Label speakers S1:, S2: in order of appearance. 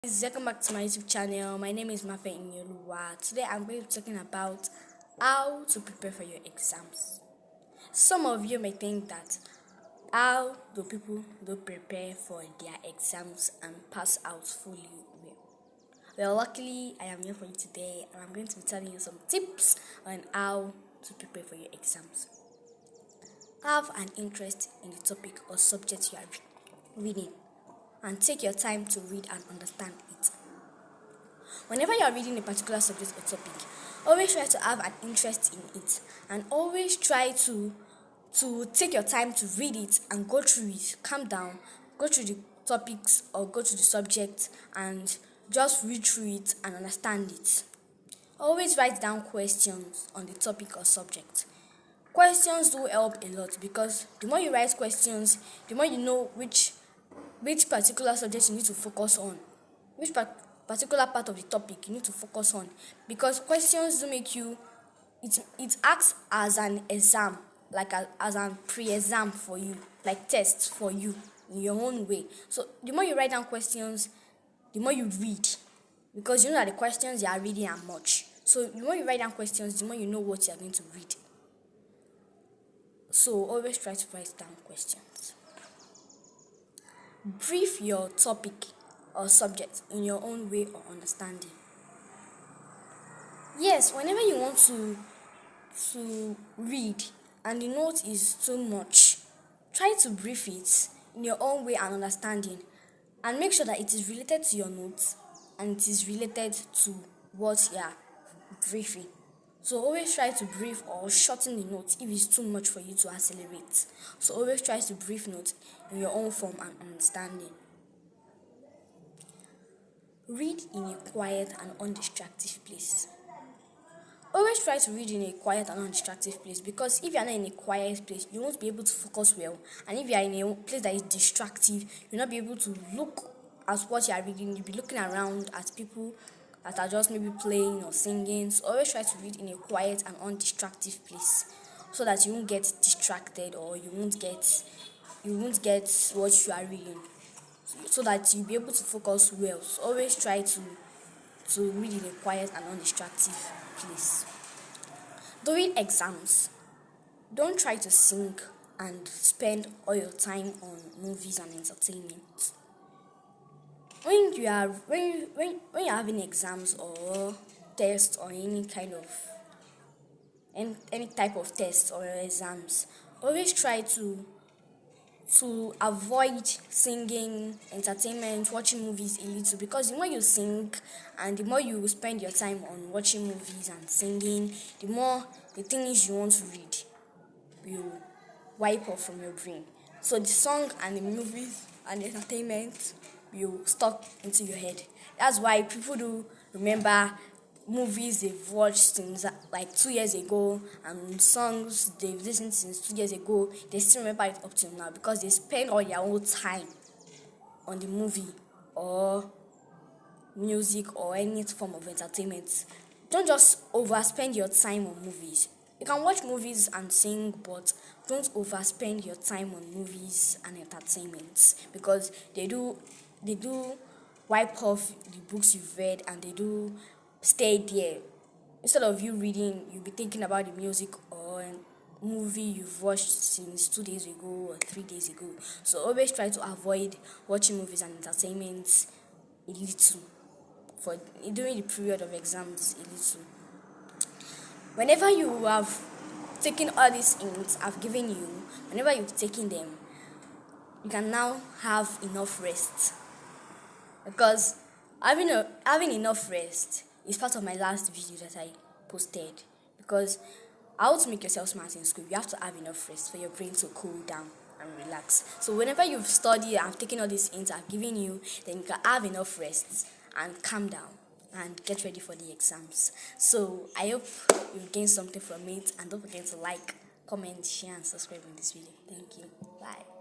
S1: Welcome back to my YouTube channel. My name is Mafe Iyinoluwa. Today I'm going to be talking about how to prepare for your exams. Some of you may think that how do people do prepare for their exams and pass out fully well? Well, luckily I am here for you today and I'm going to be telling you some tips on how to prepare for your exams. Have an interest in the topic or subject you are reading, and take your time to read and understand it. Whenever you are reading a particular subject or topic, always try to have an interest in it, and always try to take your time to read it and go through it. Calm down, go through the topics or go through the subject and just read through it and understand it. Always write down questions on the topic or subject. Questions do help a lot because the more you write questions, the more you know which particular subject you need to focus on, which particular part of the topic you need to focus on, because questions do make you, it acts as an exam, like as an pre-exam for you, like tests for you in your own way. So the more you write down questions, the more you read, because you know that the questions you are reading are much. So the more you write down questions, the more you know what you are going to read. So always try to write down questions. Brief your topic or subject in your own way or understanding. Yes, whenever you want to read and the note is too much, try to brief it in your own way and understanding, and make sure that it is related to your notes and it is related to what you are briefing. So always try to brief or shorten the notes if it's too much for you to accelerate. So always try to brief notes in your own form and understanding. Read in a quiet and undistracted place. Always try to read in a quiet and undistracted place, because if you are not in a quiet place, you won't be able to focus well. And if you are in a place that is distractive, you'll not be able to look at what you are reading. You'll be looking around at people that are just maybe playing or singing. So always try to read in a quiet and undistracted place, so that you won't get distracted or you won't get what you are reading, so that you'll be able to focus well. So always try to read in a quiet and undistracted place. During exams, don't try to sing and spend all your time on movies and entertainment. When you're having exams or tests or any type of tests or exams, always try to avoid singing, entertainment, watching movies a little, because the more you sing and the more you spend your time on watching movies and singing, the more the things you want to read will wipe off from your brain. So the song and the movies and the entertainment will stuck into your head. That's why people do remember movies they've watched since like 2 years ago, and songs they've listened since 2 years ago. They still remember it up till now because they spend all their whole time on the movie or music or any form of entertainment. Don't just overspend your time on movies. You can watch movies and sing, but don't overspend your time on movies and entertainment, because they do wipe off the books you've read, and they do stay there. Instead of you reading, you'll be thinking about the music or movie you've watched since 2 days ago or 3 days ago. So always try to avoid watching movies and entertainment a little for during the period of exams a little. Whenever you have taken all these hints I've given you, whenever you've taken them, you can now have enough rest, because having enough rest is part of my last video that I posted. Because how to make yourself smart in school, you have to have enough rest for your brain to cool down and relax. So whenever you've studied and taken all these hints I've given you, then you can have enough rest and calm down and get ready for the exams. So I hope you've gained something from it, and don't forget to like, comment, share and subscribe in this video. Thank you. Bye.